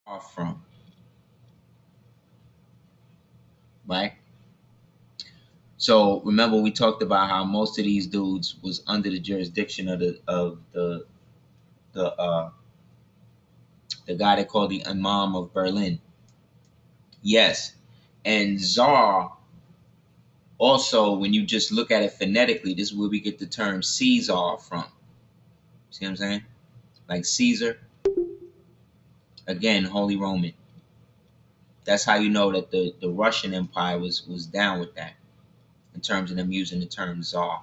Are from, right? So remember we talked about how most of these dudes was under the jurisdiction of the the guy they called the Imam of Berlin. Yes. And Tsar also, when you just look at it phonetically, this is where we get the term Caesar from. See what I'm saying? Like Caesar, again, Holy Roman. That's how you know that the Russian Empire was down with that in terms of them using the term Tsar.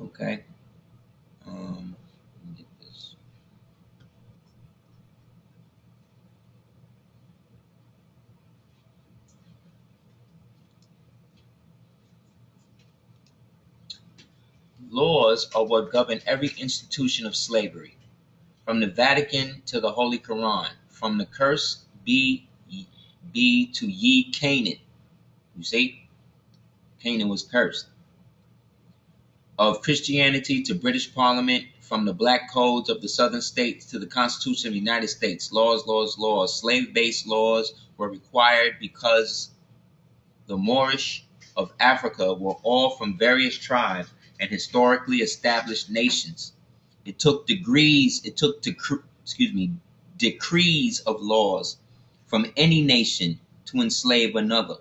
Okay. Let me get this. Laws are what govern every institution of slavery, from the Vatican to the Holy Quran, from the curse be to ye Canaan. You see, Canaan was cursed. Of Christianity to British Parliament, from the black codes of the southern states to the Constitution of the United States, laws. Slave-based laws were required because the Moorish of Africa were all from various tribes and historically established nations. Decrees of laws from any nation to enslave another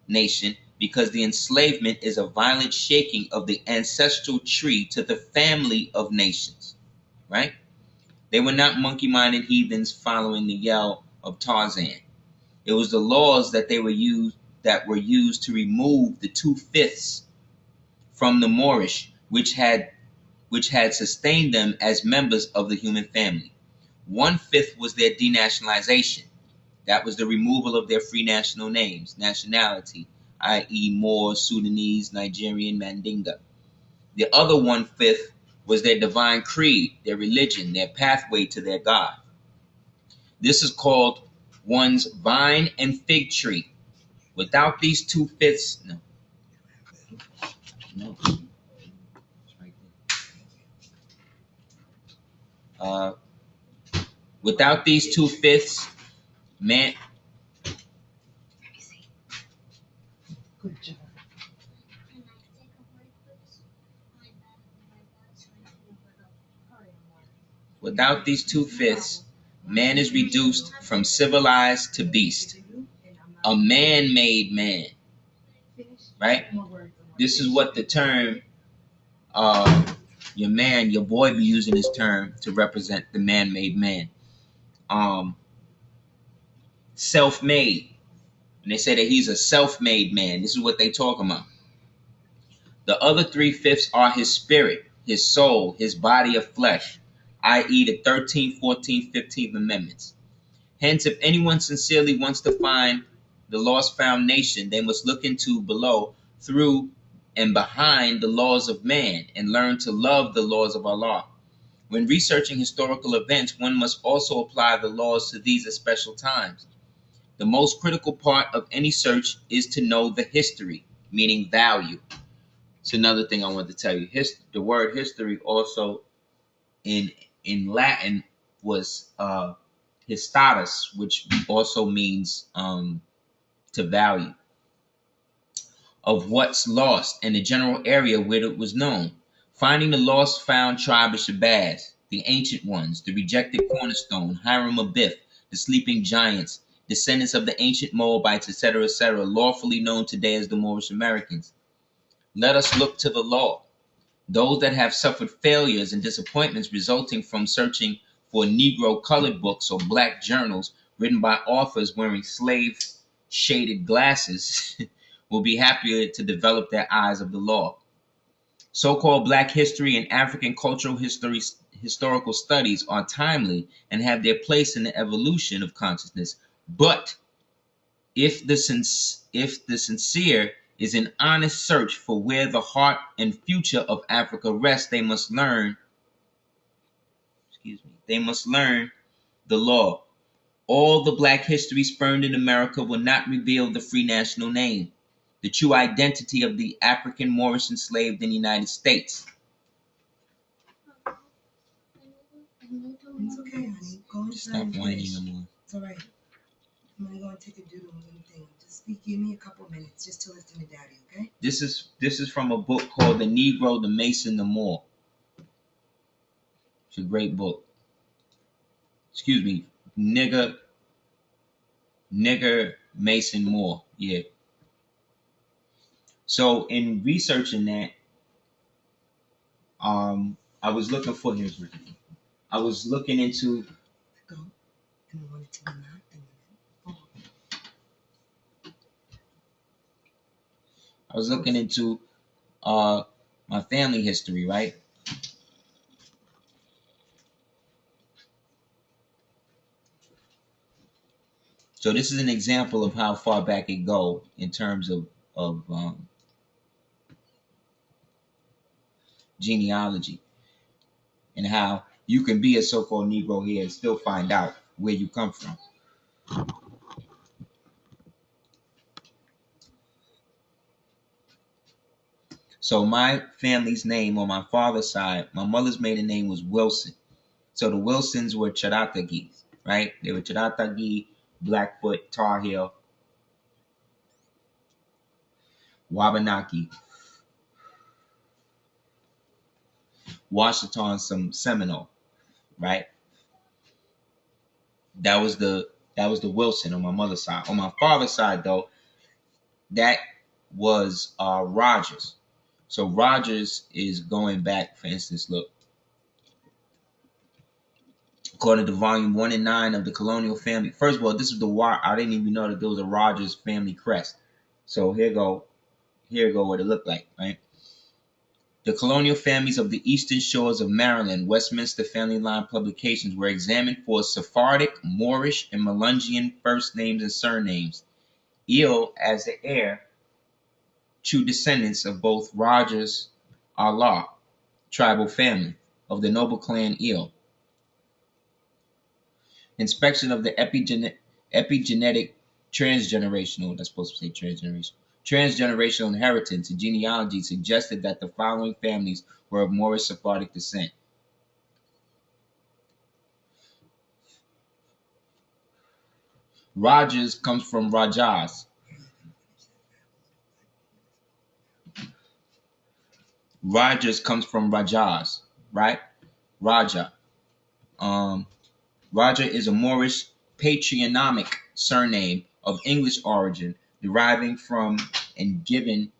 nation, because the enslavement is a violent shaking of the ancestral tree to the family of nations, right? They were not monkey-minded heathens following the yell of Tarzan. It was the laws that were used to remove the 2/5 from the Moorish, which had sustained them as members of the human family. 1/5 was their denationalization. That was the removal of their free national names, nationality, i.e., Moor, Sudanese, Nigerian, Mandinga. The other 1/5 was their divine creed, their religion, their pathway to their God. This is called one's vine and fig tree. Without these 2/5, no, right there. Without these 2/5, man. Good job. Without these 2/5, man is reduced from civilized to beast, a man-made man. Right? This is what the term, your boy be using this term to represent the man-made man. Self-made. And they say that he's a self-made man. This is what they talk about. The other 3/5 are his spirit, his soul, his body of flesh, i.e. the 13th, 14th, 15th Amendments. Hence, if anyone sincerely wants to find the lost found nation, they must look into below, through, and behind the laws of man, and learn to love the laws of Allah. When researching historical events, one must also apply the laws to these special times. The most critical part of any search is to know the history, meaning value. It's another thing I want to tell you. The word history also in Latin was histatus, which also means to value, of what's lost in the general area where it was known. Finding the lost found tribe of Shabazz, the ancient ones, the rejected cornerstone, Hiram Abiff, the sleeping giants, descendants of the ancient Moabites, etc., lawfully known today as the Moorish Americans. Let us look to the law. Those that have suffered failures and disappointments resulting from searching for Negro colored books or black journals written by authors wearing slave shaded glasses will be happier to develop their eyes of the law. So-called black history and African cultural historical studies are timely and have their place in the evolution of consciousness. But if the sincere is an honest search for where the heart and future of Africa rest, they must learn, they must learn the law. All the black history spurned in America will not reveal the free national name, the true identity of the African Moorish enslaved in the United States. It's okay, honey. Go inside. Stop whining no more. It's all right. I'm gonna go and take a doodle and thing. Just give me a couple minutes just to listen to Daddy, okay? This is from a book called The Negro, the Mason, the Moor. It's a great book. Excuse me, nigger, Mason, Moor. Yeah. So in researching that, I was looking for his. I was looking into. Go. And I want it to be loud. I was looking into my family history, right? So this is an example of how far back it go in terms of genealogy, and how you can be a so-called Negro here and still find out where you come from. So my family's name on my father's side, my mother's maiden name was Wilson. So the Wilsons were Charatagis, right? They were Charatagi, Blackfoot, Tar Heel, Wabanaki, Washington, some Seminole, right? That was the Wilson on my mother's side. On my father's side, though, that was Rogers. So Rogers is going back. For instance, look, according to volume 1 and 9 of the Colonial Family. First of all, this is the why I didn't even know that there was a Rogers family crest. So here go what it looked like, right? The colonial families of the eastern shores of Maryland, Westminster Family Line Publications, were examined for Sephardic, Moorish, and Melungeon first names and surnames. Ill as the heir, true descendants of both Rogers Allah, tribal family of the noble clan Ill. Inspection of the epigenetic transgenerational, that's supposed to say transgenerational inheritance and genealogy suggested that the following families were of Moorish Sephardic descent. Rogers comes from Rajas. Rogers comes from Rajas, right? Raja. Raja is a Moorish patronymic surname of English origin, deriving from and given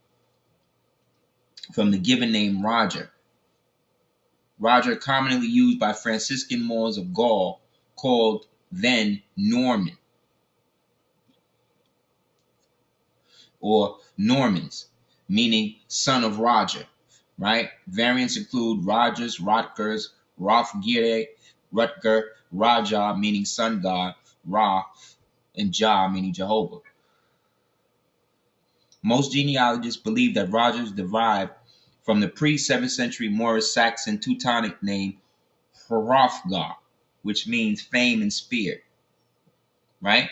from the given name Roger. Roger, commonly used by Franciscan Moors of Gaul, called then Norman or Normans, meaning son of Roger, right? Variants include Rogers, Rotgers, Rothgire, Rutger, Raja, meaning sun god, Ra, and Jah, meaning Jehovah. Most genealogists believe that Rogers derived from the pre-7th century Moorish Saxon Teutonic name Hrothgar, which means fame and spear, right?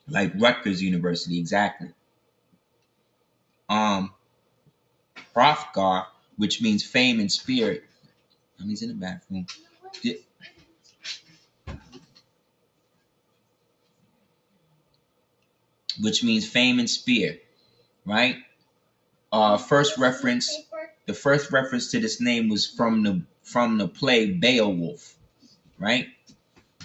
Like Rutgers University, exactly. Hrothgar, which means fame and spirit. He's in the bathroom. Which means fame and spear, right? The first reference to this name was from the play Beowulf, right?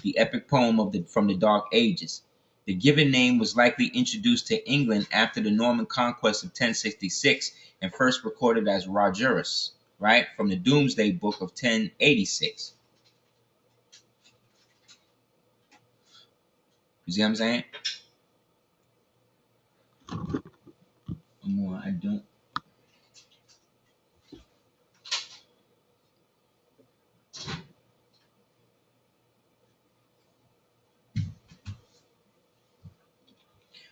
The epic poem from the Dark Ages. The given name was likely introduced to England after the Norman conquest of 1066 and first recorded as Rogerus, right, from the Doomsday Book of 1086. You see what I'm saying? More, I don't.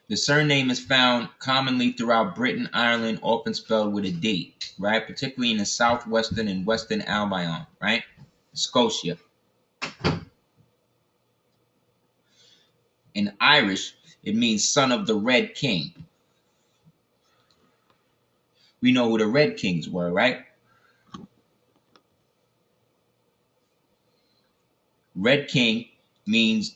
The surname is found commonly throughout Britain, Ireland, often spelled with a D, right? Particularly in the southwestern and western Albion, right? Scotia. In Irish, it means son of the Red King. We know who the Red Kings were, right? Red King means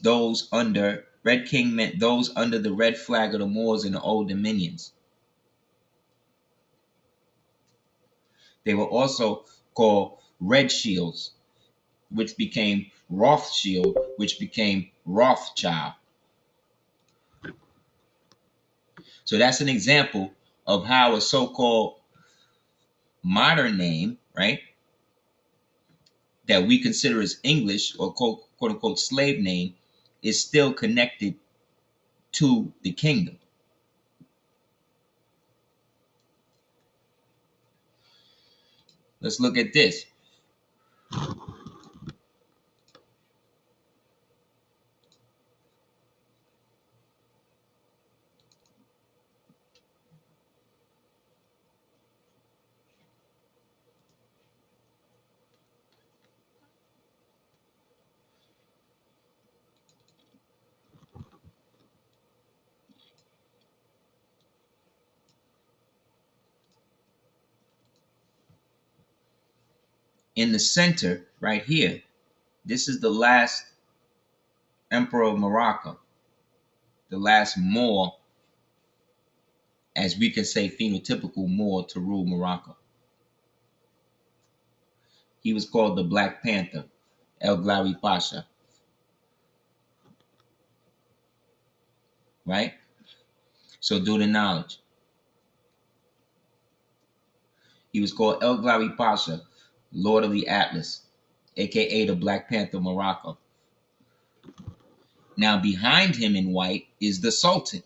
Red King meant those under the red flag of the Moors in the Old Dominions. They were also called Red Shields, which became Rothschild, which became Rothschild. So that's an example of how a so-called modern name, right, that we consider as English or quote unquote slave name is still connected to the kingdom. Let's look at this. In the center, right here, this is the last emperor of Morocco, the last Moor, as we can say, phenotypical Moor to rule Morocco. He was called the Black Panther, El Glawi Pasha, right? So do the knowledge. He was called El Glawi Pasha, Lord of the Atlas, aka the Black Panther Morocco. Now behind him in white is the Sultan.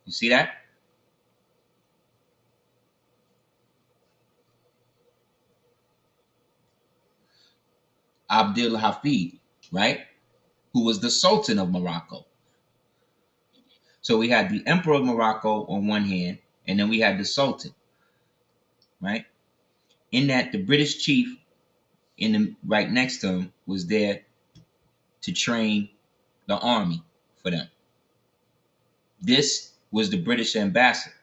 You see that? Abdul Hafid, right? Who was the Sultan of Morocco. So we had the Emperor of Morocco on one hand, and then we had the Sultan, right? In that, the British chief in the right next to him was there to train the army for them. This was the British ambassador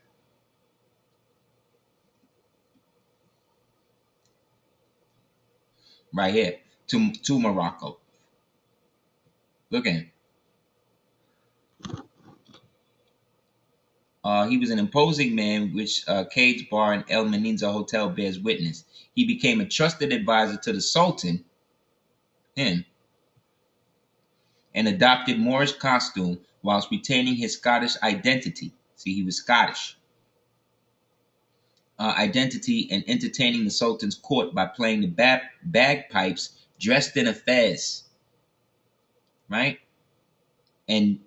right here to Morocco. Look at him. He was an imposing man, which Cades Bar and El Meninza Hotel bears witness. He became a trusted advisor to the Sultan, him, and adopted Moorish costume whilst retaining his Scottish identity. See, he was Scottish. Identity and entertaining the Sultan's court by playing the bagpipes dressed in a fez, right? And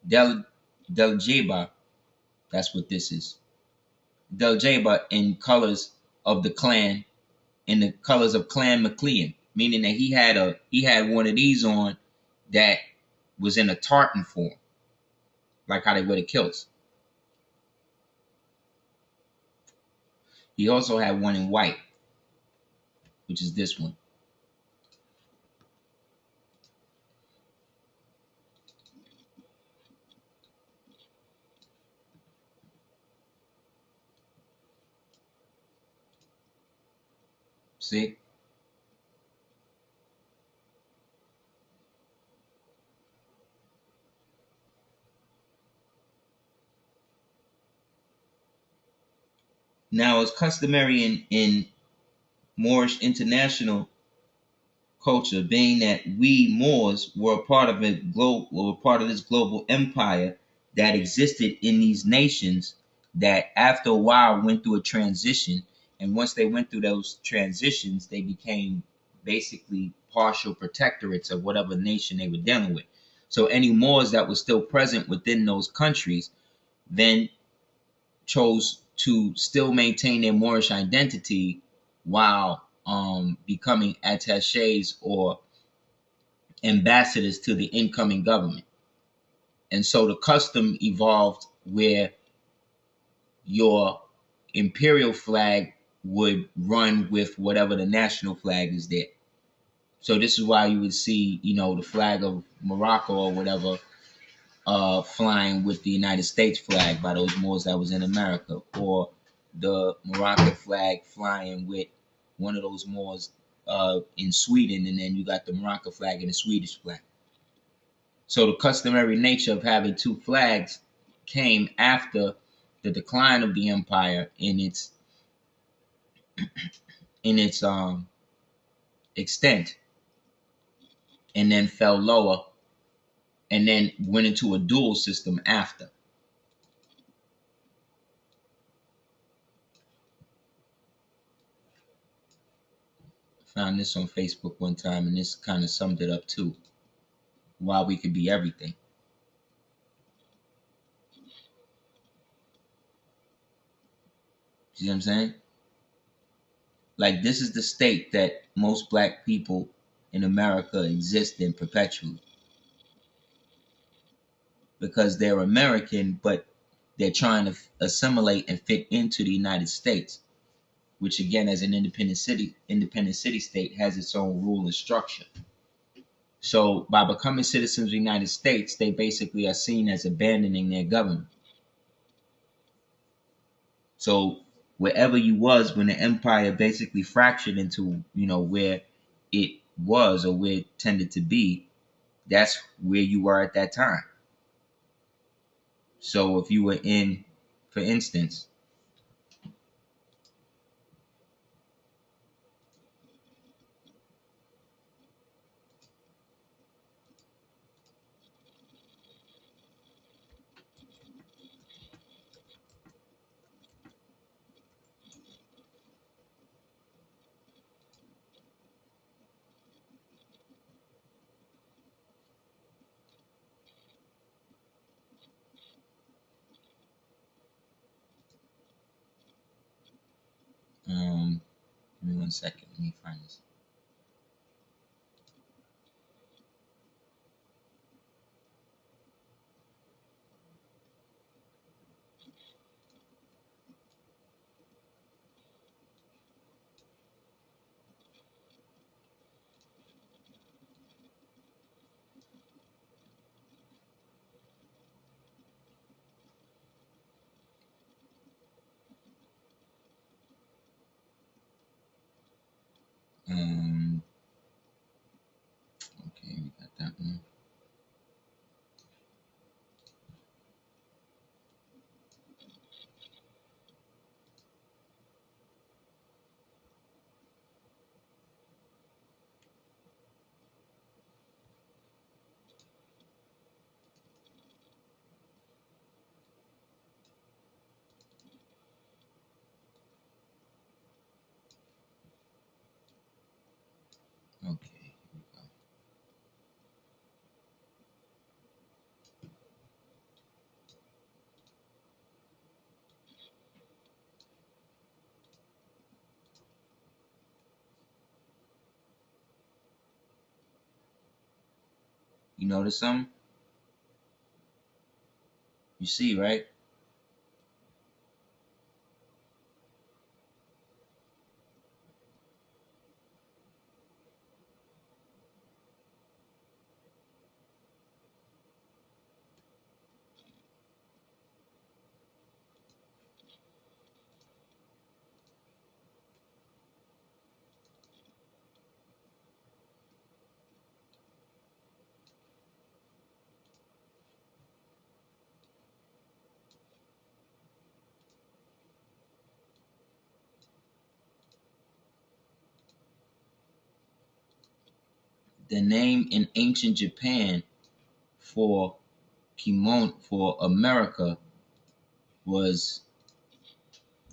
Deljeba, that's what this is. Deljeba in colors of the clan, in the colors of Clan MacLean, meaning that he had one of these on that was in a tartan form, like how they wear the kilts. He also had one in white, which is this one. See? Now, it's customary in Moorish international culture, being that we Moors were a part of this global empire that existed in these nations that after a while went through a transition, and once they went through those transitions, they became basically partial protectorates of whatever nation they were dealing with. So any Moors that were still present within those countries then chose to still maintain their Moorish identity while becoming attaches or ambassadors to the incoming government. And so the custom evolved where your imperial flag would run with whatever the national flag is there. So this is why you would see, the flag of Morocco or whatever flying with the United States flag by those Moors that was in America, or the Moroccan flag flying with one of those Moors in Sweden, and then you got the Moroccan flag and the Swedish flag. So the customary nature of having two flags came after the decline of the empire in its extent, and then fell lower, and then went into a dual system after. Found this on Facebook one time, and this kind of summed it up too. Why we could be everything. See what I'm saying? Like, this is the state that most black people in America exist in perpetually. Because they're American, but they're trying to assimilate and fit into the United States, which again, as an independent city state, has its own rule and structure. So by becoming citizens of the United States, they basically are seen as abandoning their government. So wherever you was when the empire basically fractured into, where it was or where it tended to be, that's where you were at that time. So if you were in, for instance, give me 1 second, let me find this. Okay, we got that one. Okay, here we go. You notice something? You see, right? The name in ancient Japan for kimono for America was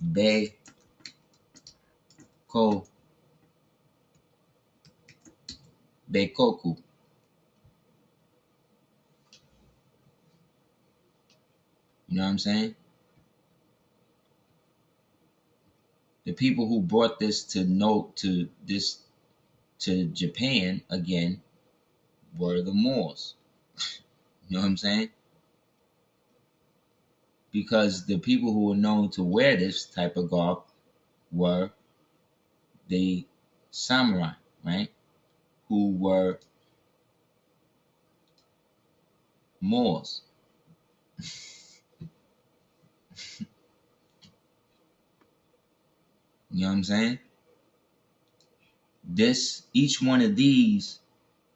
Beiko Beikoku. You know what I'm saying? The people who brought this to Japan again were the Moors. You know what I'm saying? because the people who were known to wear this type of garb were the samurai, right? Who were Moors. You know what I'm saying? Each one of these,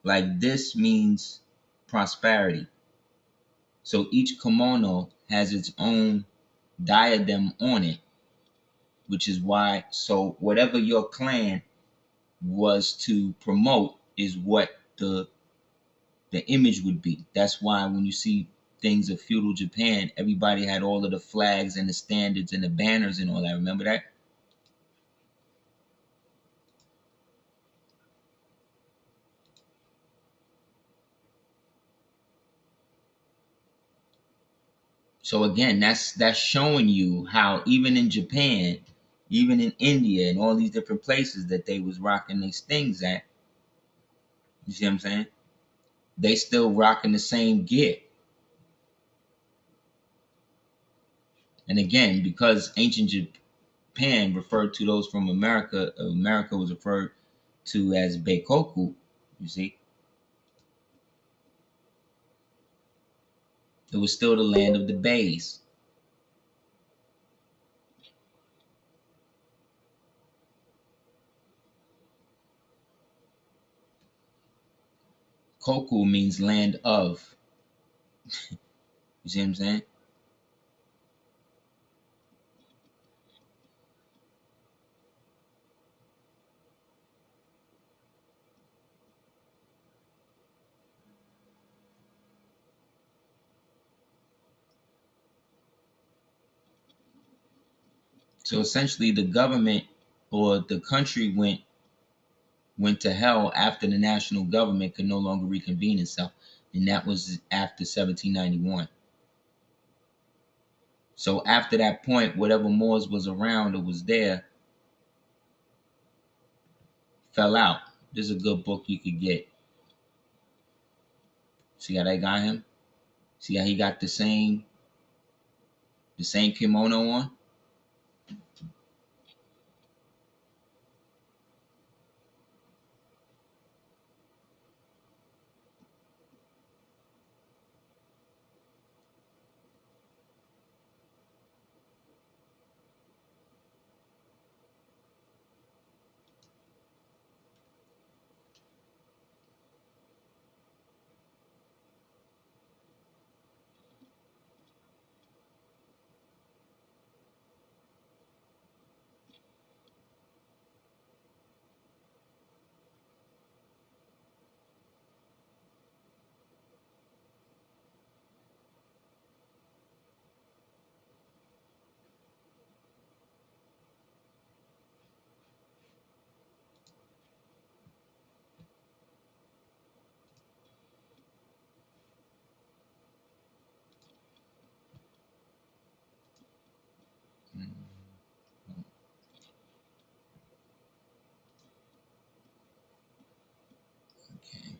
like this means prosperity. So each kimono has its own diadem on it, which is why, so whatever your clan was to promote is what the image would be. That's why when you see things of feudal Japan, everybody had all of the flags and the standards and the banners and all that. Remember that? So again, that's showing you how even in Japan, even in India and all these different places that they was rocking these things at, you see what I'm saying? They still rocking the same gear. And again, because ancient Japan referred to those from America, America was referred to as Beikoku, you see. It was still the land of the bays. Koku means land of. You see what I'm saying? So essentially the government or the country went to hell after the national government could no longer reconvene itself. And that was after 1791. So after that point, whatever Moors was around or was there fell out. This is a good book you could get. See how they got him? See how he got the same kimono on? Mm, okay.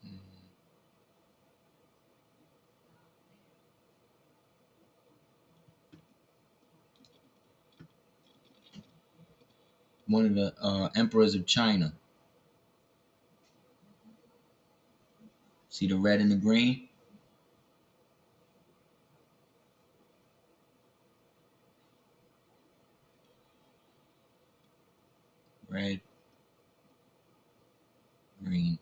Mm. One of the emperors of China. See the red and the green? Red, green.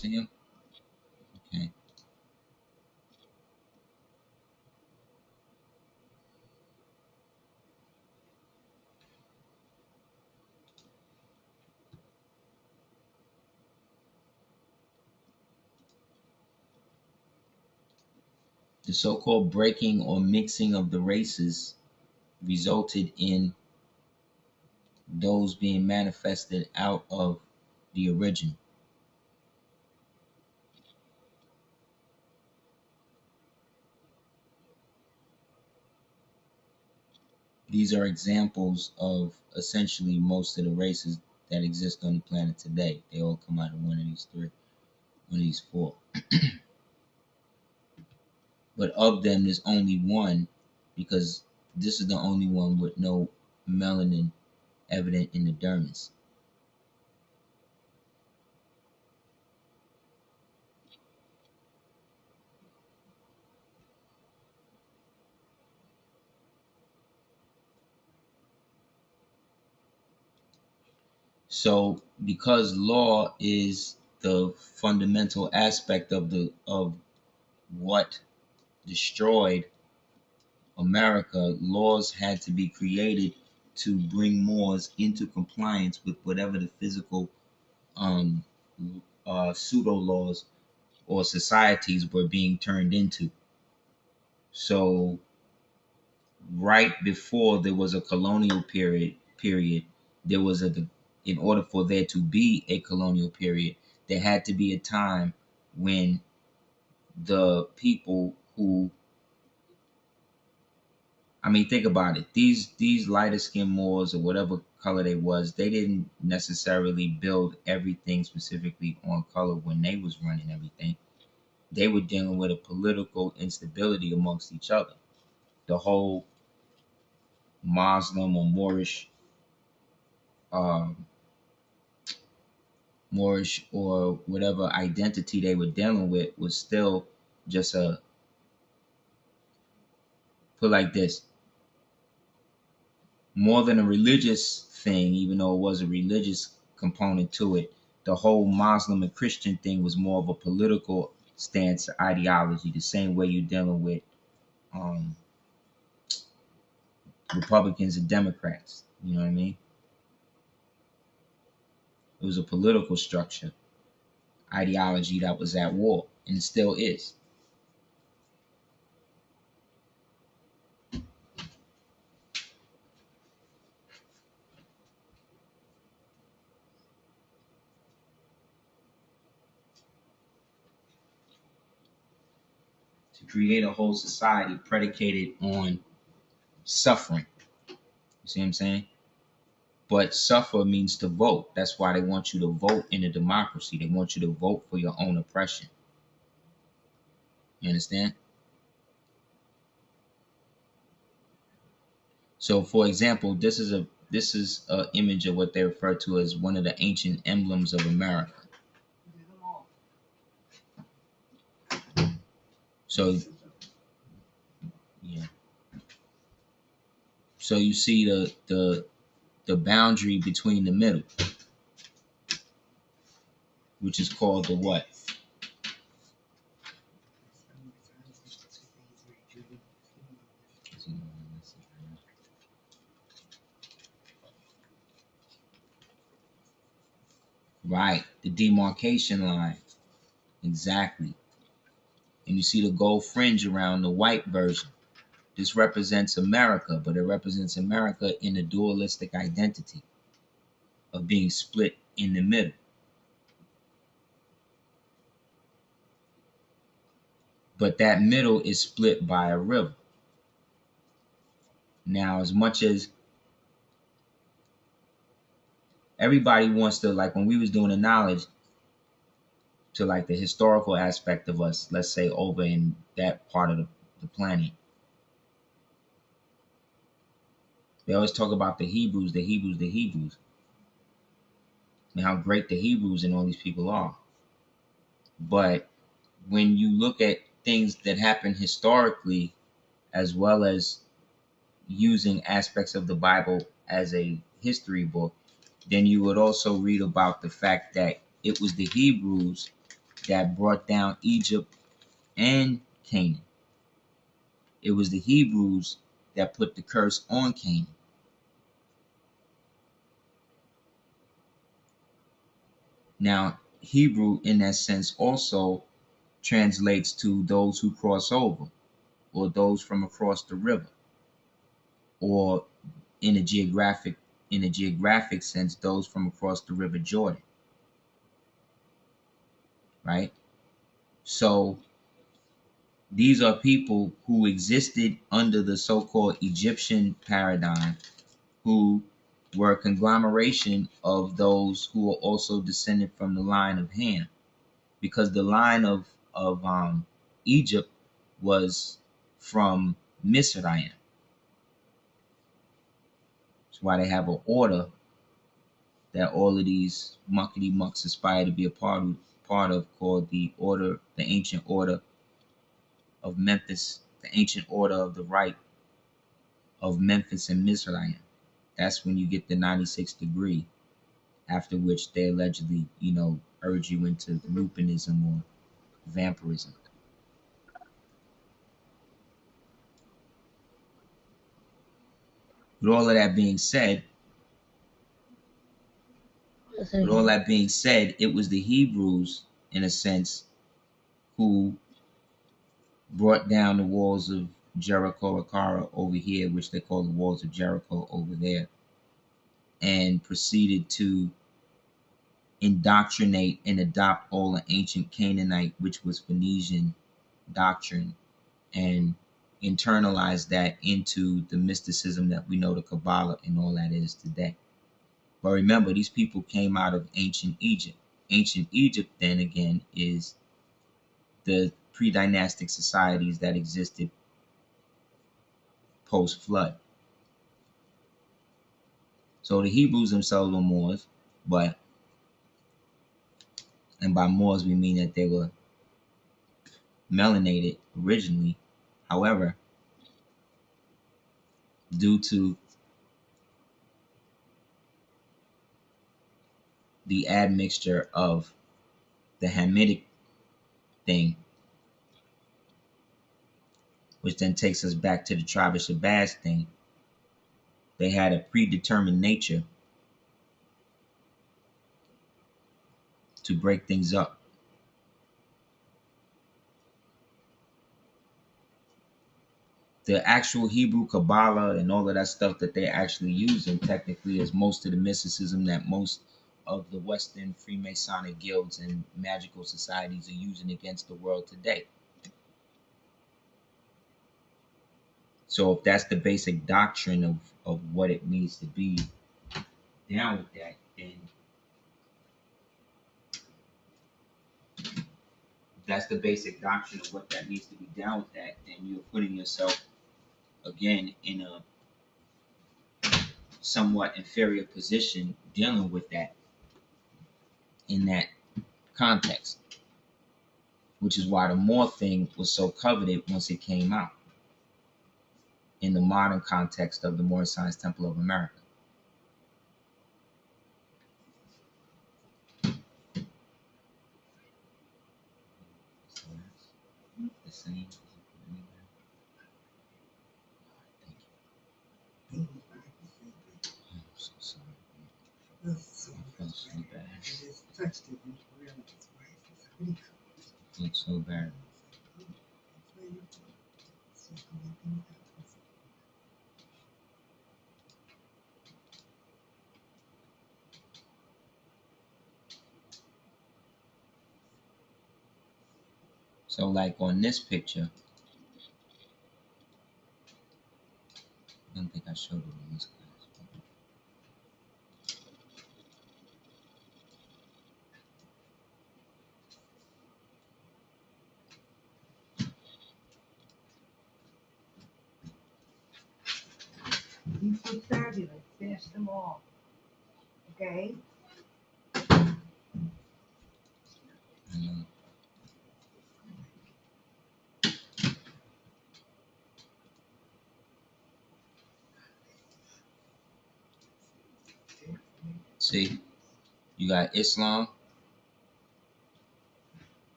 See him? Okay. The so-called breaking or mixing of the races resulted in those being manifested out of the original. These are examples of essentially most of the races that exist on the planet today. They all come out of one of these three, one of these four. But of them, there's only one, because this is the only one with no melanin evident in the dermis. So, because law is the fundamental aspect of what destroyed America, laws had to be created to bring Moors into compliance with whatever the physical um, pseudo laws or societies were being turned into. So, right before there was a colonial period, there was in order for there to be a colonial period, there had to be a time when the people who, I mean, think about it. These lighter skinned Moors or whatever color they was, they didn't necessarily build everything specifically on color when they was running everything. They were dealing with a political instability amongst each other. The whole Muslim or um, Moorish or whatever identity they were dealing with was still just a, put like this, more than a religious thing, even though it was a religious component to it. The whole Muslim and Christian thing was more of a political stance or ideology, the same way you're dealing with um, Republicans and Democrats. You know what I mean? It was a political structure, ideology that was at war, and it still is. To create a whole society predicated on suffering. You see what I'm saying? But suffer means to vote. That's why they want you to vote in a democracy. They want you to vote for your own oppression. You understand? So, for example, this is a image of what they refer to as one of the ancient emblems of America. So, yeah. So you see the boundary between the middle, which is called the what? Right, the demarcation line. Exactly. And you see the gold fringe around the white version. This represents America, but it represents America in a dualistic identity of being split in the middle. But that middle is split by a river. Now, as much as everybody wants to, like when we was doing the knowledge to like the historical aspect of us, let's say over in that part of the planet, they always talk about the Hebrews, the Hebrews, the Hebrews, and how great the Hebrews and all these people are. But when you look at things that happen historically, as well as using aspects of the Bible as a history book, then you would also read about the fact that it was the Hebrews that brought down Egypt and Canaan. It was the Hebrews that put the curse on Canaan. Now, Hebrew in that sense also translates to those who cross over, or those from across the river, or in a geographic in a geographic sense, those from across the River Jordan, right? So these are people who existed under the so-called Egyptian paradigm, who were a conglomeration of those who were also descended from the line of Ham, because the line of Egypt was from Mizraim. That's why they have an order that all of these muckety mucks aspire to be a part of, called the ancient order of Memphis, the ancient order of the right of Memphis and Mizraim. That's when you get the 96 degree, after which they allegedly, urge you into lupinism or vampirism. With all of that being said, it was the Hebrews, in a sense, who brought down the walls of Jericho or Kara over here, which they call the walls of Jericho over there, and proceeded to indoctrinate and adopt all the ancient Canaanite, which was Phoenician doctrine, and internalize that into the mysticism that we know, the Kabbalah and all that is today. But remember, these people came out of ancient Egypt. Ancient Egypt, then again, is the pre-dynastic societies that existed post-flood. So the Hebrews themselves were Moors, and by Moors we mean that they were melanated originally. However, due to the admixture of the Hamitic thing, which then takes us back to the tribe of Shabazz thing, they had a predetermined nature to break things up. The actual Hebrew Kabbalah and all of that stuff that they're actually using technically is most of the mysticism that most of the Western Freemasonic guilds and magical societies are using against the world today. So if that's the basic doctrine of what it means to be down with that, then that's the basic doctrine of what that means to be down with that, then you're putting yourself again in a somewhat inferior position dealing with that in that context, which is why the Moor thing was so coveted once it came out in the modern context of the Moorish Science Temple of America. The same. I'm so sorry. I felt so bad. I just touched it and realized why it's really cold. I felt so bad. So like on this picture, I don't think I showed it in this class. These were fabulous. Finish them all. Okay? I know. See, you got Islam.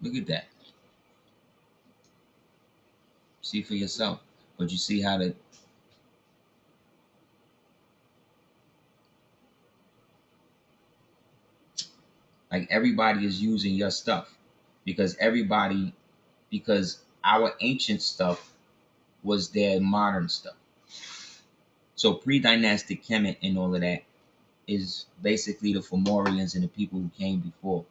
Look at that. See for yourself. But you see how like everybody is using your stuff because our ancient stuff was their modern stuff. So pre-dynastic Kemet and all of that is basically the Fomorians and the people who came before.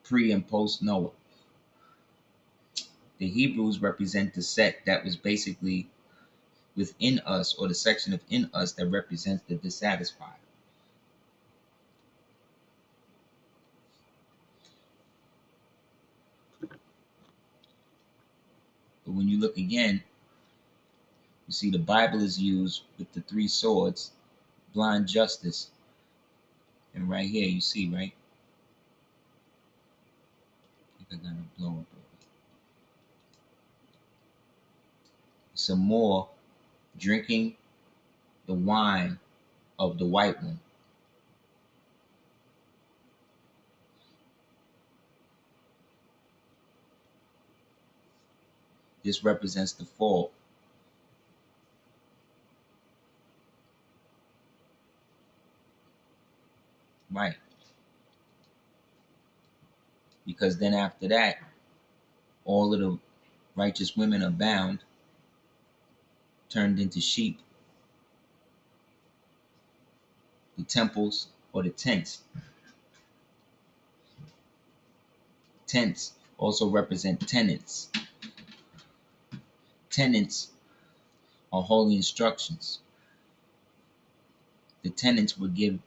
Pre and post Noah. The Hebrews represent the set that was basically within us, or the section of in us that represents the dissatisfied. But when you look again, you see the Bible is used with the three swords, blind justice. And right here, you see, right? I think I gotta blow up. Some more drinking the wine of the white one. This represents the fall. Right. Because then after that, all of the righteous women are bound, turned into sheep. The temples or the tents. Tents also represent tenants. Tenants are holy instructions. The tenants were given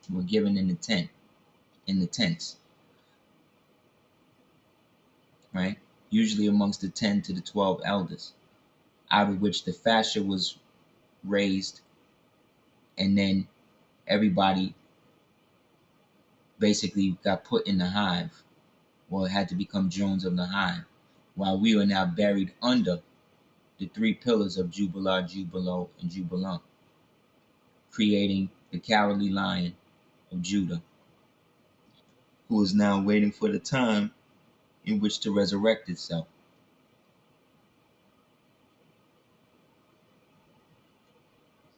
in the tents, right? Usually amongst the 10 to the 12 elders, out of which the fascia was raised, and then everybody basically got put in the hive, or had to become drones of the hive, while we are now buried under the three pillars of Jubilah, Jubilo, and Jubilant, creating the cowardly lion of Judah, who is now waiting for the time in which to resurrect itself.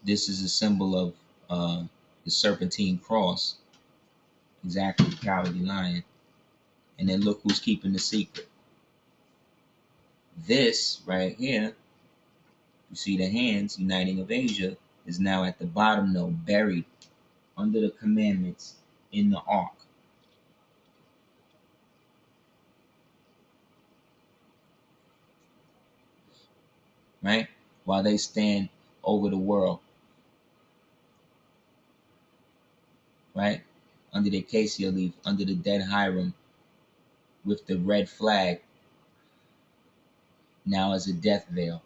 This is a symbol of the Serpentine cross, exactly the cowardly lion. And then look who's keeping the secret. This right here, you see the hands uniting of Asia, is now at the bottom node, buried under the commandments in the ark. Right? While they stand over the world. Right? Under the acacia leaf, under the dead Hiram, with the red flag, now as a death veil.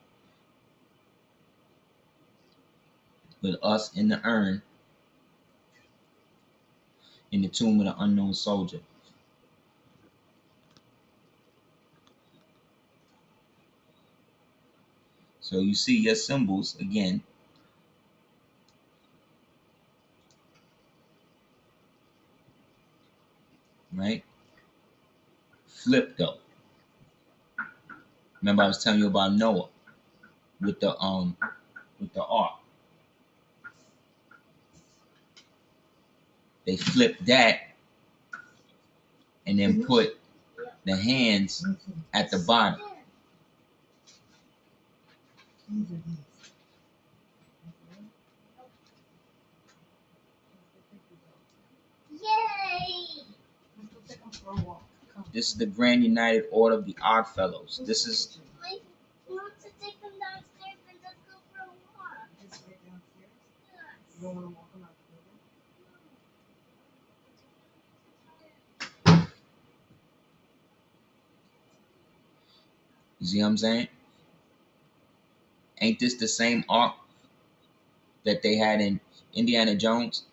With us in the urn, in the tomb of the unknown soldier. So you see your symbols again. Right? Flip though. Remember I was telling you about Noah with the ark. They flipped that and then put the hands at the bottom. This is the Grand United Order of the Oddfellows. This is. I want to take them downstairs and just go for a walk. Just right downstairs? Yes. You don't want to walk them out the building? You see what I'm saying? Ain't this the same ark that they had in Indiana Jones?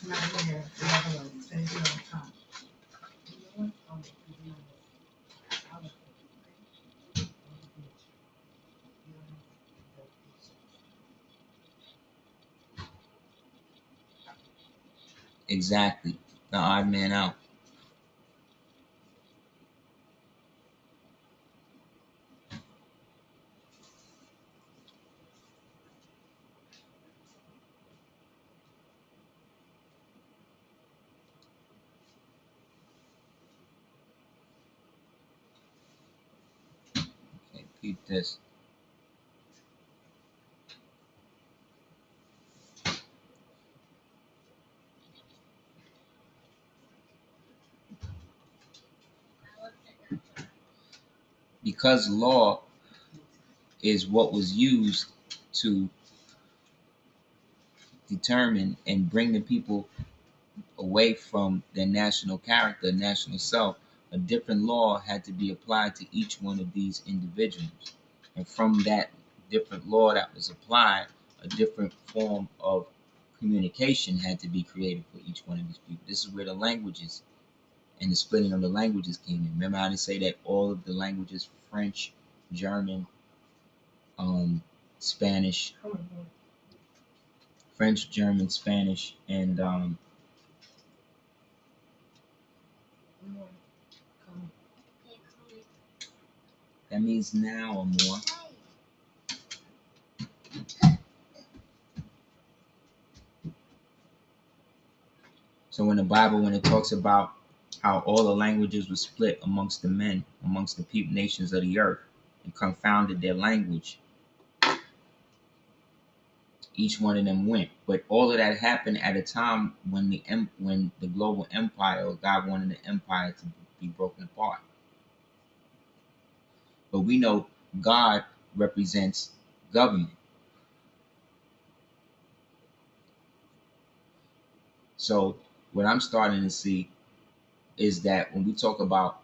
Not here. The other one. It's going to be on top. Exactly. The odd man out. Okay, peep this. Because law is what was used to determine and bring the people away from their national character, national self, a different law had to be applied to each one of these individuals. And from that different law that was applied, a different form of communication had to be created for each one of these people. This is where the languages and the splitting of the languages came in. Remember how they say that all of the languages, French, German, Spanish, French, German, Spanish, and that means now or more. So in the Bible, when it talks about how all the languages were split amongst the men, amongst the people, nations of the earth, and confounded their language, each one of them went. But all of that happened at a time when the global empire, or God wanted the empire to be broken apart. But we know God represents government. So what I'm starting to see is that when we talk about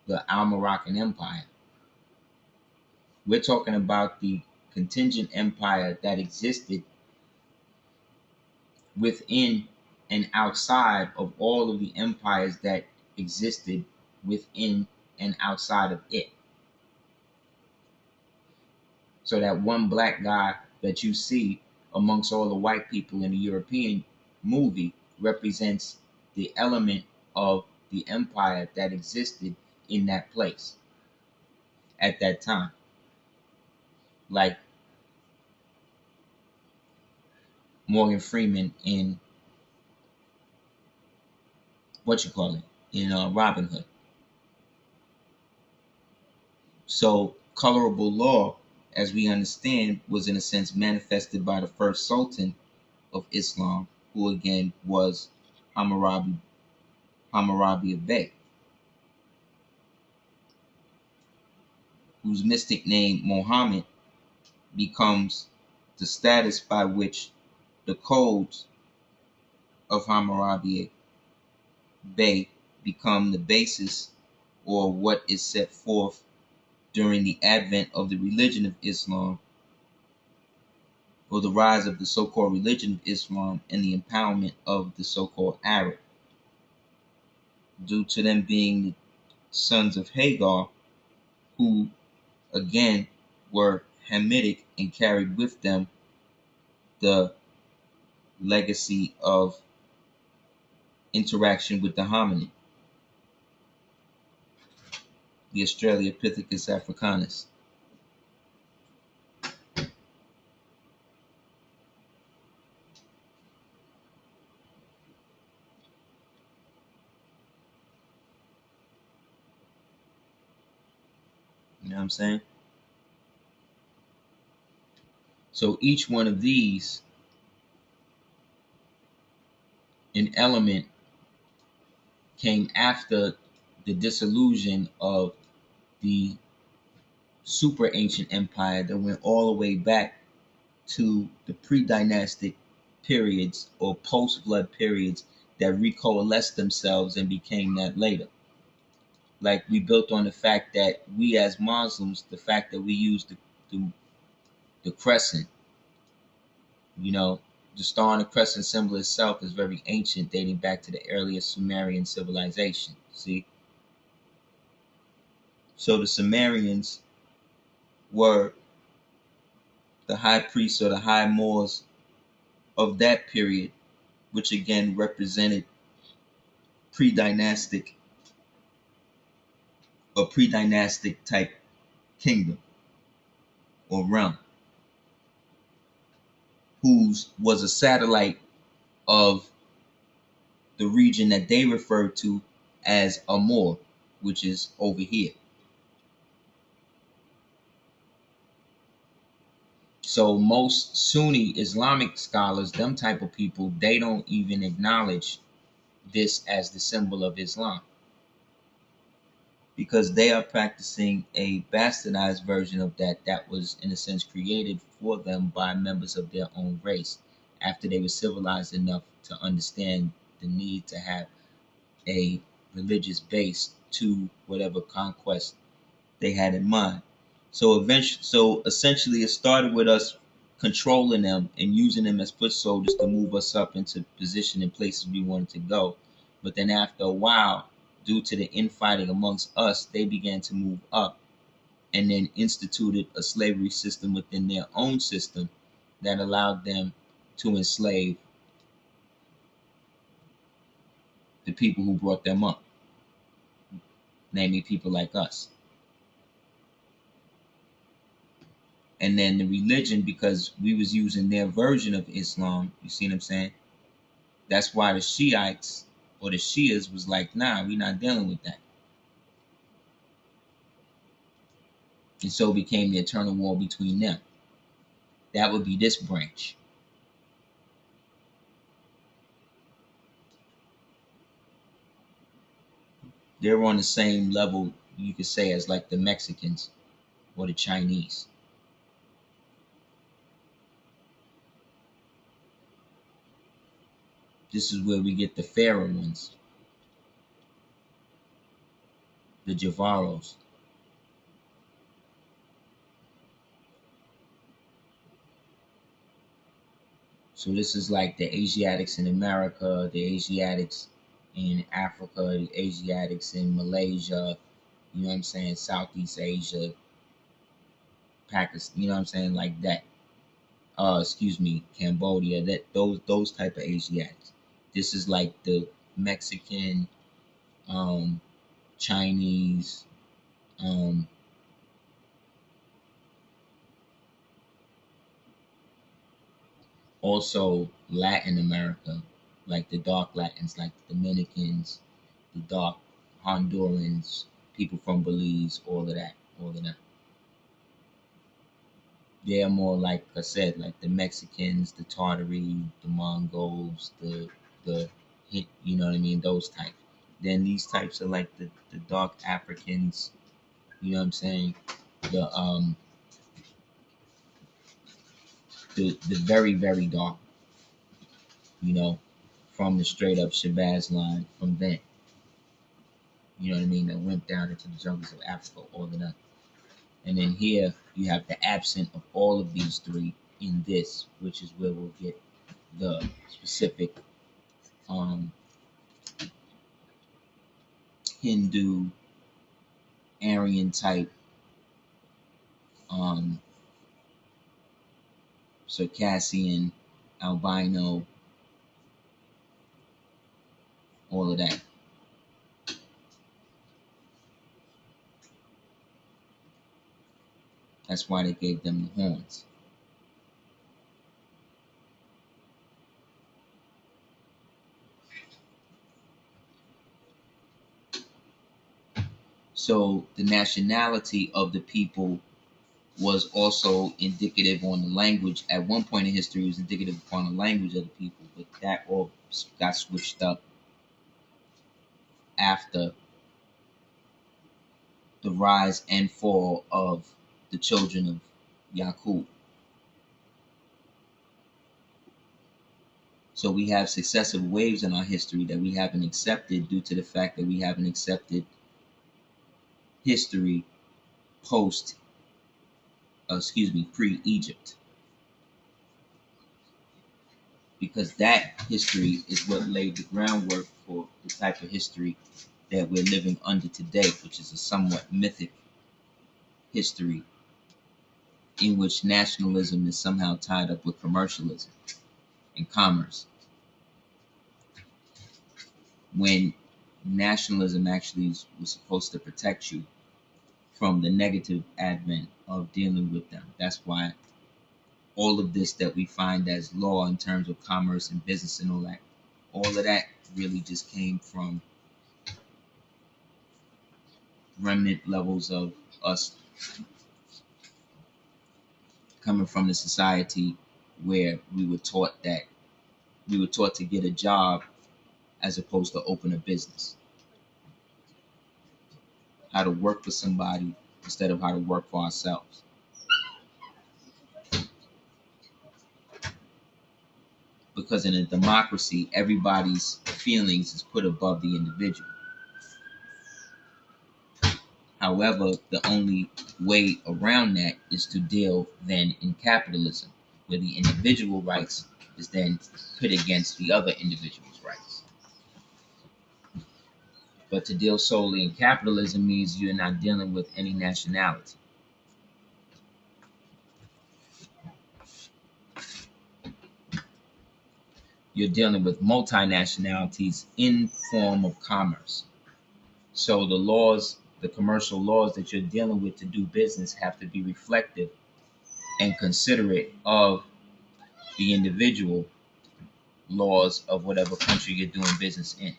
the Almoroccan Empire, we're talking about the contingent empire that existed within and outside of all of the empires that existed within and outside of it. So that one black guy that you see amongst all the white people in the European movie represents the element of the empire that existed in that place at that time. Like Morgan Freeman in what you call it in Robin Hood. So colorable law, as we understand, was in a sense manifested by the first Sultan of Islam, who again was Hammurabi Bey, whose mystic name Muhammad becomes the status by which the codes of Hammurabi Bey become the basis or what is set forth during the advent of the religion of Islam, or the rise of the so-called religion of Islam and the empowerment of the so-called Arab, due to them being the sons of Hagar, who again were Hamitic and carried with them the legacy of interaction with the hominid, the Australopithecus africanus. You know what I'm saying? So each one of these, an element, came after the dissolution of the super ancient empire that went all the way back to the pre-dynastic periods or post-flood periods that recoalesced themselves and became that later. Like we built on the fact that we as Muslims, the fact that we use the crescent, you know, the star and the crescent symbol itself is very ancient, dating back to the earliest Sumerian civilization. See? So the Sumerians were the high priests or the high Moors of that period, which again represented pre-dynastic or pre-dynastic type kingdom or realm, whose was a satellite of the region that they referred to as Amor, which is over here. So most Sunni Islamic scholars, them type of people, they don't even acknowledge this as the symbol of Islam, because they are practicing a bastardized version of that was in a sense created for them by members of their own race after they were civilized enough to understand the need to have a religious base to whatever conquest they had in mind. So essentially, it started with us controlling them and using them as foot soldiers to move us up into position in places we wanted to go. But then after a while, due to the infighting amongst us, they began to move up and then instituted a slavery system within their own system that allowed them to enslave the people who brought them up, namely people like us. And then the religion, because we was using their version of Islam, you see what I'm saying? That's why the Shiites or the Shias was like, nah, we're not dealing with that. And so it became the eternal war between them. That would be this branch. They're on the same level, you could say, as like the Mexicans or the Chinese. This is where we get the fairer ones, the Javaros. So this is like the Asiatics in America, the Asiatics in Africa, the Asiatics in Malaysia, you know what I'm saying, Southeast Asia, Pakistan, you know what I'm saying, like that. Excuse me, Cambodia, that those type of Asiatics. This is like the Mexican, um, Chinese, um, also Latin America, like the dark Latins, like the Dominicans, the dark Hondurans, people from Belize, all of that. They're more like I said, like the Mexicans, the Tartary, the Mongols, the you know what I mean, those types. Then these types are like the dark Africans, you know what I'm saying? The the very, very dark, you know, from the straight up Shabazz line from then. You know what I mean? That went down into the jungles of Africa, all of that. And then here you have the absent of all of these three in this, which is where we'll get the specific um, Hindu, Aryan type, um, Circassian, albino, all of that. That's why they gave them the horns. So the nationality of the people was also indicative on the language. At one point in history, it was indicative upon the language of the people, but that all got switched up after the rise and fall of the children of Yaqub. So we have successive waves in our history that we haven't accepted due to the fact that we haven't accepted history post, pre-Egypt, because that history is what laid the groundwork for the type of history that we're living under today, which is a somewhat mythic history in which nationalism is somehow tied up with commercialism and commerce. when nationalism actually was supposed to protect you from the negative advent of dealing with them. That's why all of this that we find as law in terms of commerce and business and all of that really just came from remnant levels of us coming from the society where we were taught to get a job as opposed to open a business. How to work for somebody instead of how to work for ourselves. Because in a democracy, everybody's feelings is put above the individual. However, the only way around that is to deal then in capitalism, where the individual rights is then put against the other individual's rights. But to deal solely in capitalism means you're not dealing with any nationality. You're dealing with multinationalities in form of commerce. So the laws, the commercial laws that you're dealing with to do business have to be reflective and considerate of the individual laws of whatever country you're doing business in.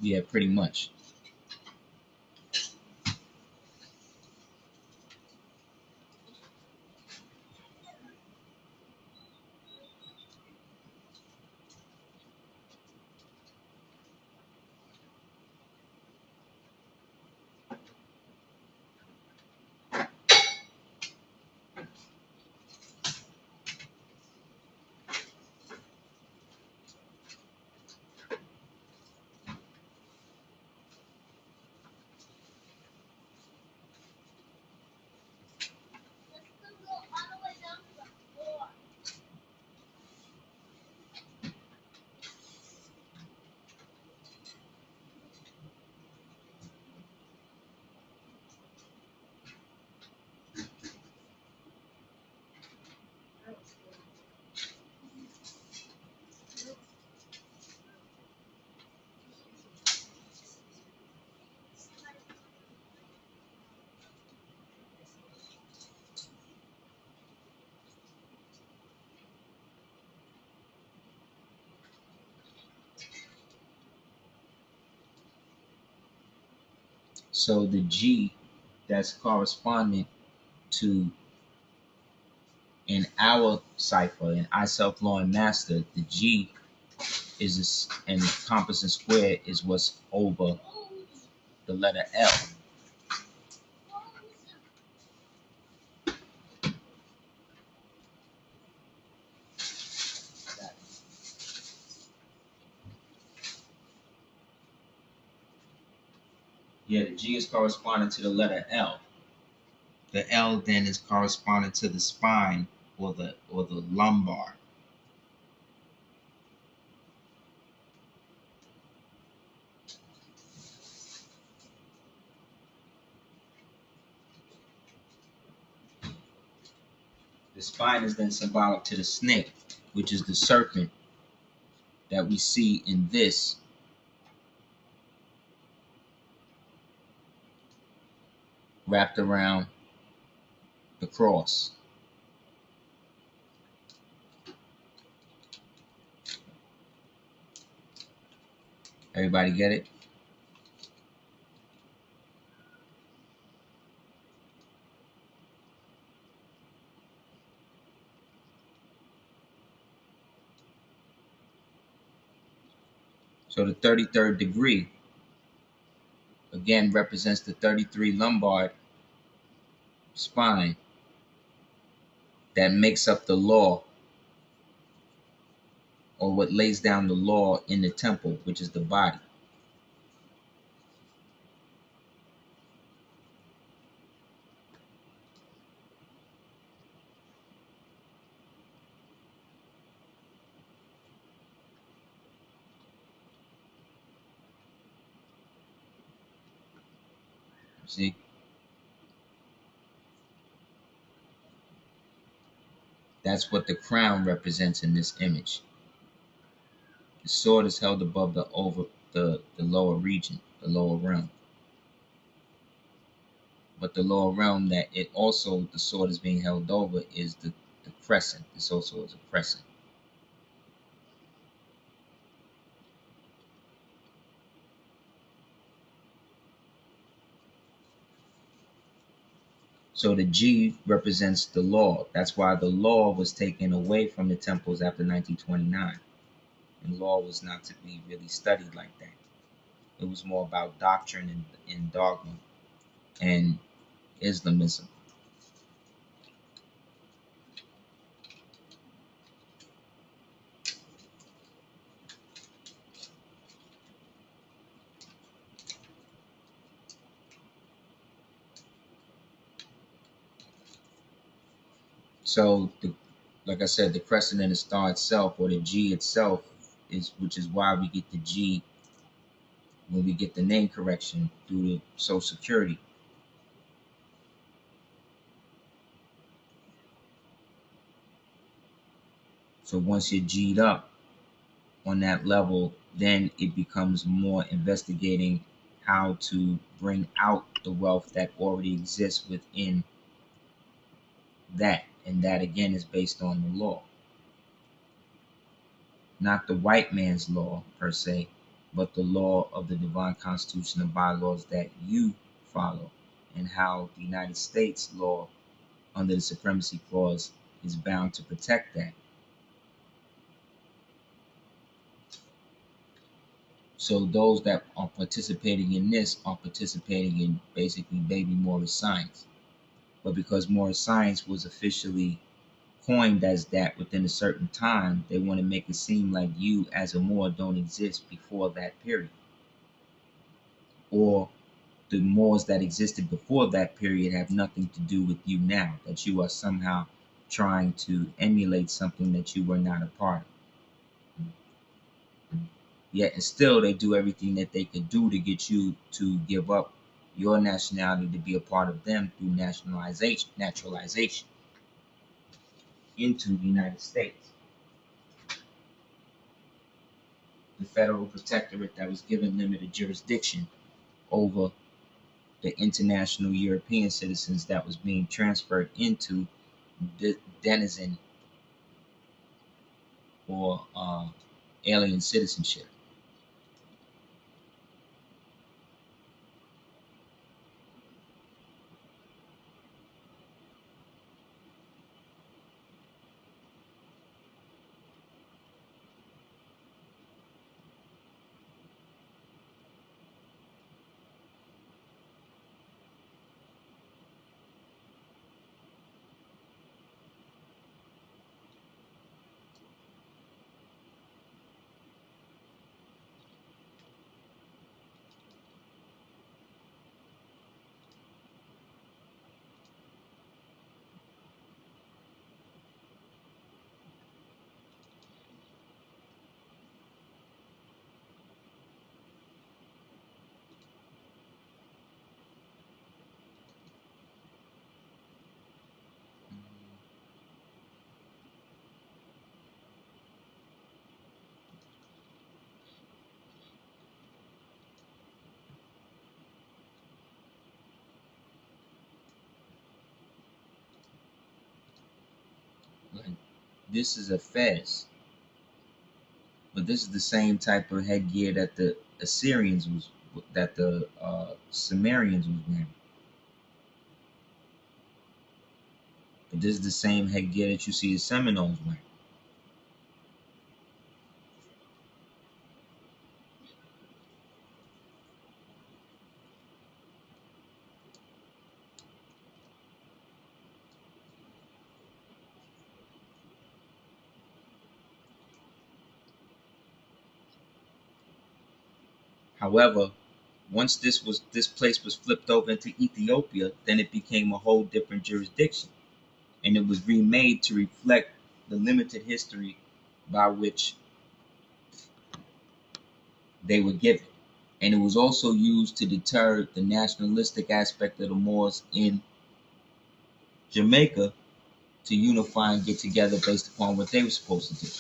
Yeah, pretty much. So the G that's corresponding to in our cipher, in I self law and master, the G is this, and compass and square is what's over the letter L. Yeah, the G is corresponding to the letter L. The L then is corresponding to the spine or the lumbar. The spine is then symbolic to the snake, which is the serpent that we see in this wrapped around the cross. Everybody get it? So the 33rd degree again represents the 33 lumbar spine that makes up the law, or what lays down the law in the temple, which is the body. See, that's what the crown represents in this image. The sword is held above the lower region, the lower realm. But the lower realm that it also the sword is being held over is the crescent. This also is a crescent. So the G represents the law. That's why the law was taken away from the temples after 1929. And law was not to be really studied like that. It was more about doctrine and dogma and Islamism. So, like I said, the crescent and the star itself, or the G itself, which is why we get the G when we get the name correction through the Social Security. So once you're G'd up on that level, then it becomes more investigating how to bring out the wealth that already exists within that. And that again is based on the law. Not the white man's law per se, but the law of the divine constitution and bylaws that you follow, and how the United States law under the supremacy clause is bound to protect that. So those that are participating in this are participating in basically baby Morris science. But because Morris science was officially coined as that within a certain time, they want to make it seem like you as a Moor don't exist before that period. Or the Moors that existed before that period have nothing to do with you now, that you are somehow trying to emulate something that you were not a part of. Yet and still they do everything that they could do to get you to give up your nationality to be a part of them through naturalization into the United States. The federal protectorate that was given limited jurisdiction over the international European citizens that was being transferred into denizen or alien citizenship. Like, this is a fez, but this is the same type of headgear that the Assyrians was, that the Sumerians was wearing. But this is the same headgear that you see the Seminoles wearing. However, once this place was flipped over into Ethiopia, then it became a whole different jurisdiction, and it was remade to reflect the limited history by which they were given. And it was also used to deter the nationalistic aspect of the Moors in Jamaica to unify and get together based upon what they were supposed to do.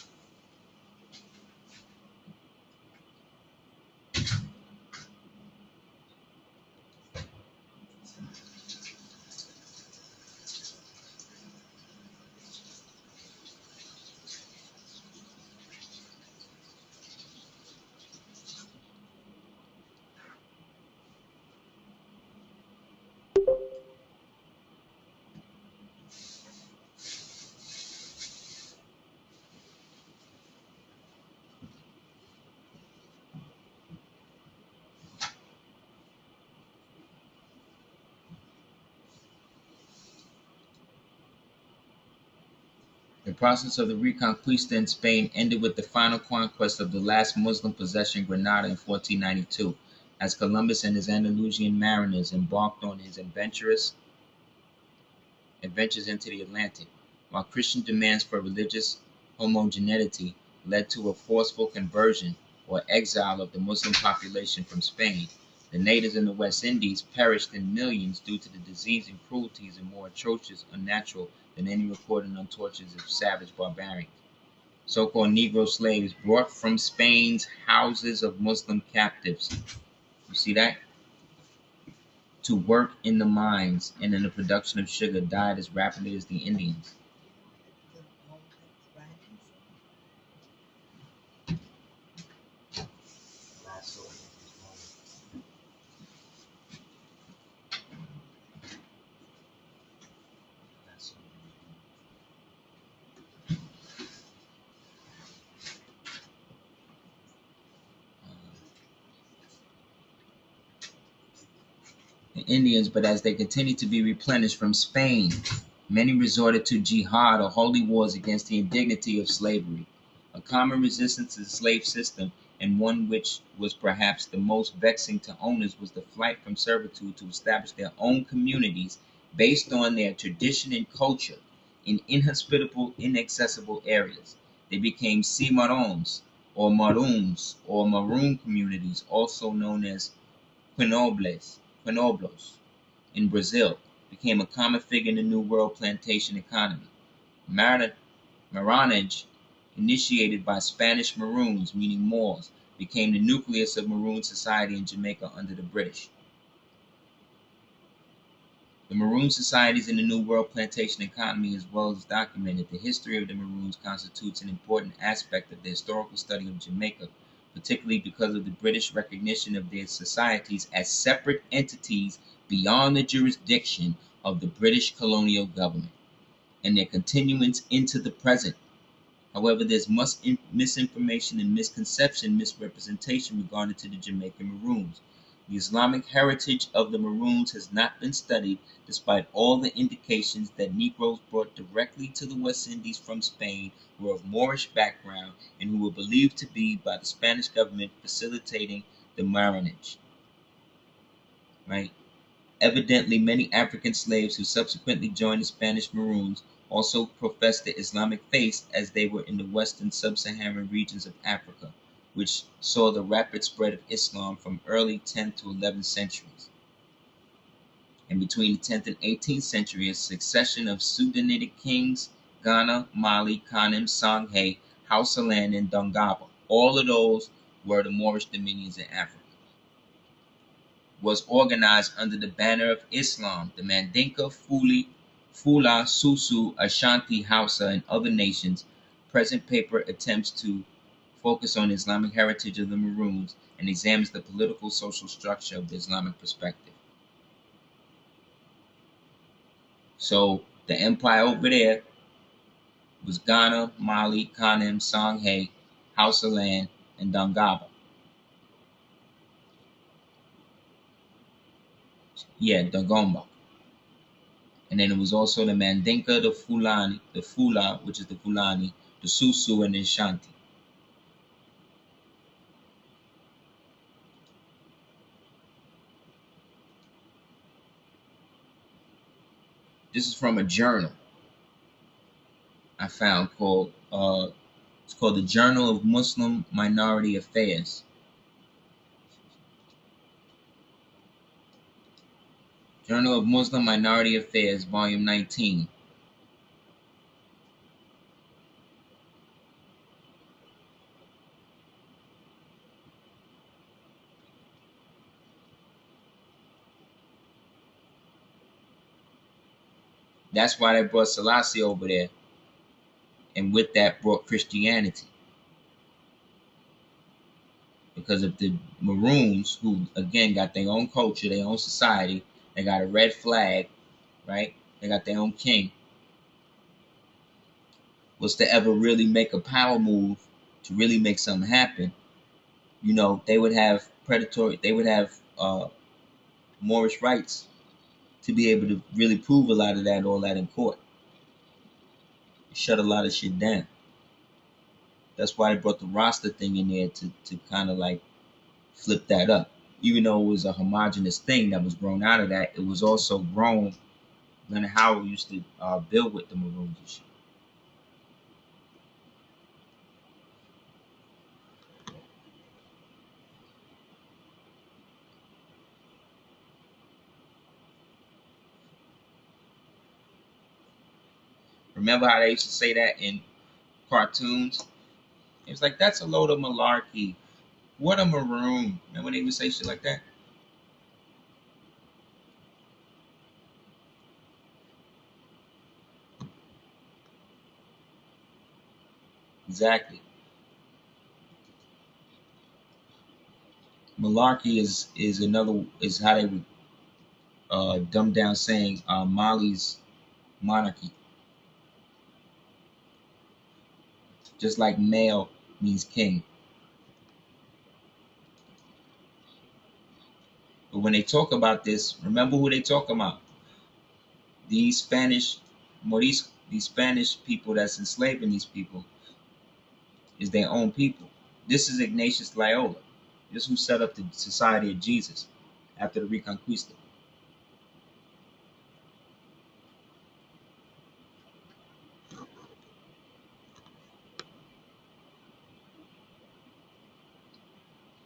The process of the Reconquista in Spain ended with the final conquest of the last Muslim possession, Granada, in 1492, as Columbus and his Andalusian mariners embarked on his adventures into the Atlantic. While Christian demands for religious homogeneity led to a forceful conversion or exile of the Muslim population from Spain, the natives in the West Indies perished in millions due to the disease and cruelties and more atrocious, unnatural than any recorded on tortures of savage barbarians. So-called Negro slaves brought from Spain's houses of Muslim captives. You see that? To work in the mines and in the production of sugar died as rapidly as the Indians. The Indians, but as they continued to be replenished from Spain, many resorted to jihad or holy wars against the indignity of slavery. A common resistance to the slave system, and one which was perhaps the most vexing to owners, was the flight from servitude to establish their own communities based on their tradition and culture in inhospitable, inaccessible areas. They became cimarrones or maroons or maroon communities, also known as Quinoblos in Brazil, became a common figure in the New World plantation economy. Maranage, initiated by Spanish Maroons, meaning Moors, became the nucleus of Maroon society in Jamaica under the British. The Maroon societies in the New World plantation economy as well as documented. The history of the Maroons constitutes an important aspect of the historical study of Jamaica, particularly because of the British recognition of their societies as separate entities beyond the jurisdiction of the British colonial government, and their continuance into the present. However, there's much misinformation and misrepresentation regarding to the Jamaican Maroons. The Islamic heritage of the Maroons has not been studied, despite all the indications that Negroes brought directly to the West Indies from Spain were of Moorish background and who were believed to be by the Spanish government facilitating the marronage. Right? Evidently, many African slaves who subsequently joined the Spanish Maroons also professed the Islamic faith as they were in the western sub-Saharan regions of Africa, which saw the rapid spread of Islam from early 10th to 11th centuries. And between the 10th and 18th century, a succession of Sudanite kings, Ghana, Mali, Kanem, Songhay, Hausaland, and Dongaba, all of those were the Moorish dominions in Africa, was organized under the banner of Islam. The Mandinka, Fula, Susu, Ashanti, Hausa, and other nations. Present paper attempts to focus on the Islamic heritage of the Maroons and examines the political social structure of the Islamic perspective. So the empire over there was Ghana, Mali, Kanem, Songhay, Hausaland, and Dongaba. Yeah, Dagomba. And then it was also the Mandinka, the Fula, which is the Fulani, the Susu, and the Ashanti. This is from a journal I found called it's called the Journal of Muslim Minority Affairs. Journal of Muslim Minority Affairs, Volume 19. That's why they brought Selassie over there, and with that brought Christianity. Because of the Maroons, who again got their own culture, their own society, they got a red flag, right? They got their own king. Was to ever really make a power move to really make something happen, you know, they would have Moorish rights to be able to really prove a lot of that, all that in court. Shut a lot of shit down. That's why they brought the roster thing in there to kind of like flip that up. Even though it was a homogenous thing that was grown out of that, it was also grown. Leonard Howard used to build with the Maroons and shit. Remember how they used to say that in cartoons? It was like, that's a load of malarkey. What a maroon. Remember when they would say shit like that? Exactly. Malarkey is another is how they would dumb down saying Mali's monarchy. Just like male means king. But when they talk about this, remember who they talk about. These Spanish Moris, these Spanish people that's enslaving these people is their own people. This is Ignatius Loyola. This is who set up the Society of Jesus after the Reconquista.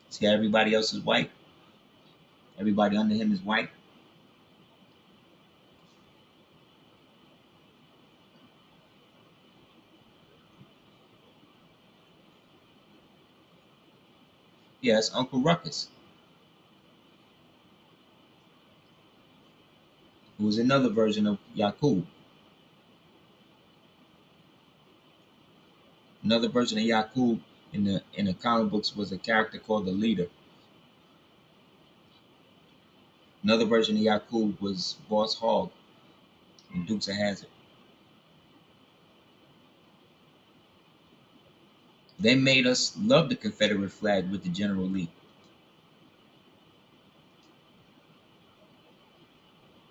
See how everybody else is white? Everybody under him is white. Yes, Uncle Ruckus, who was another version of Yakub. Another version of Yakub in the comic books was a character called the Leader. Another version of Yakub was Boss Hogg in Dukes of Hazzard. They made us love the Confederate flag with the General Lee.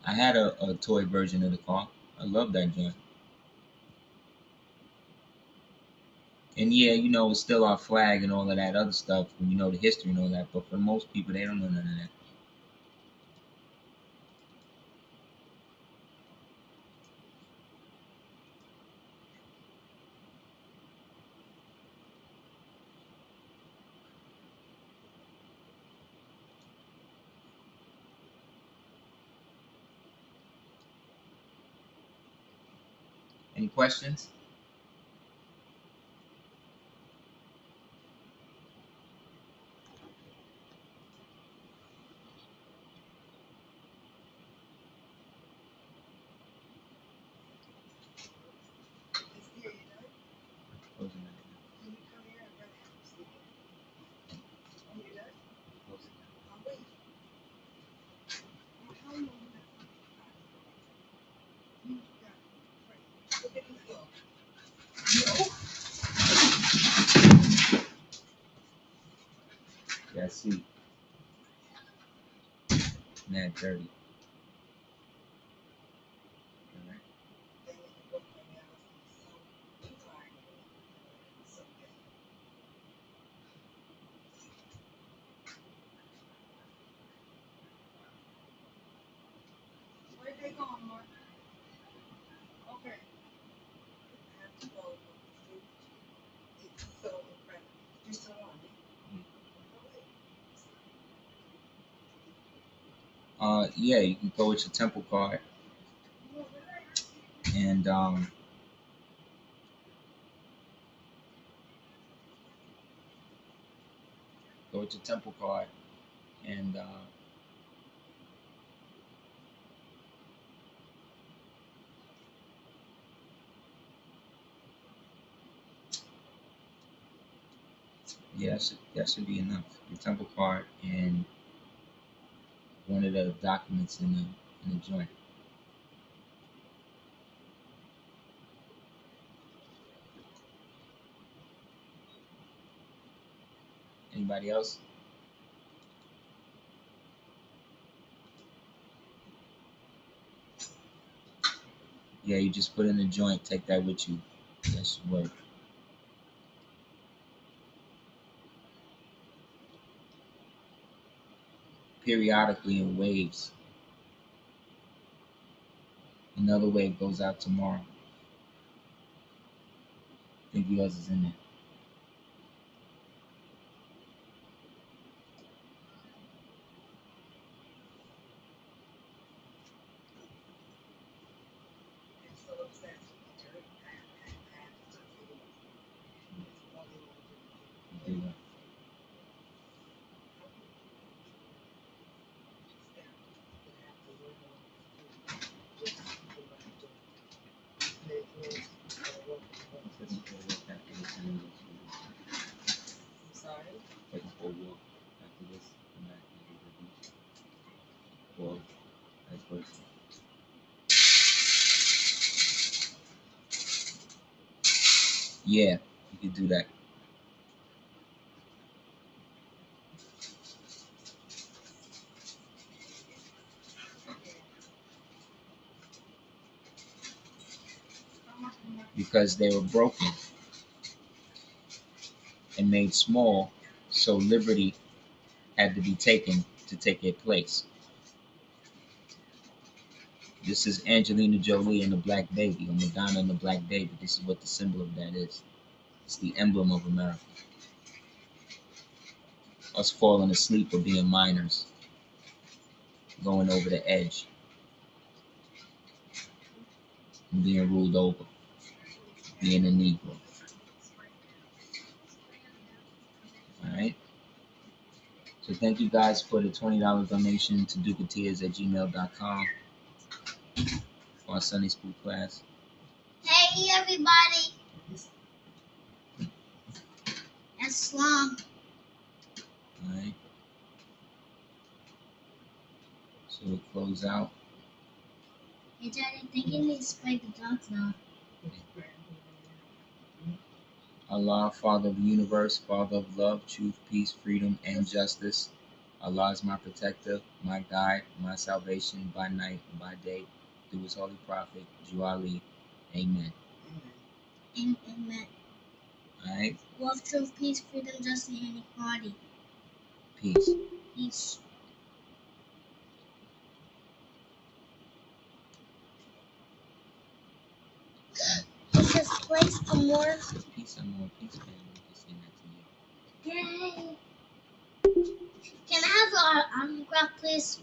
I had a toy version of the car. I love that joint. And yeah, you know, it's still our flag and all of that other stuff when you know the history and all that. But for most people, they don't know none of that. Any questions? Closing that. Closing that. Yeah, I see. Mad dirty. All right. Yeah, you can go with your temple card and go with your temple card and yeah, that should be enough. Your temple card and one of the documents in the joint. Anybody else? Yeah, you just put in the joint. Take that with you. That should work. Periodically in waves. Another wave goes out tomorrow. I think yours is in there. Do that. Take a full walk after this. Come back and do the beach. Or vice versa. Yeah, you can do that. Because they were broken and made small, so liberty had to be taken to take their place. This is Angelina Jolie and the Black Baby, or Madonna and the Black Baby. This is what the symbol of that is. It's the emblem of America. Us falling asleep or being minors, going over the edge, and being ruled over, being a Negro. All right? So thank you guys for the $20 donation to duketears@gmail.com for our Sunday school class. Hey everybody, it's long. All right? So we'll close out. Hey Daddy, I think you need to spray the dogs now. Allah, Father of the universe, Father of love, truth, peace, freedom, and justice. Allah is my protector, my guide, my salvation by night and by day. Through his holy prophet, Juali. Amen. Amen. Alright? Love, truth, peace, freedom, justice, and equality. Peace. Peace. What's this place for more? Peace and more peace, man. We can say that to you. Yay! Can I have an autograph, please?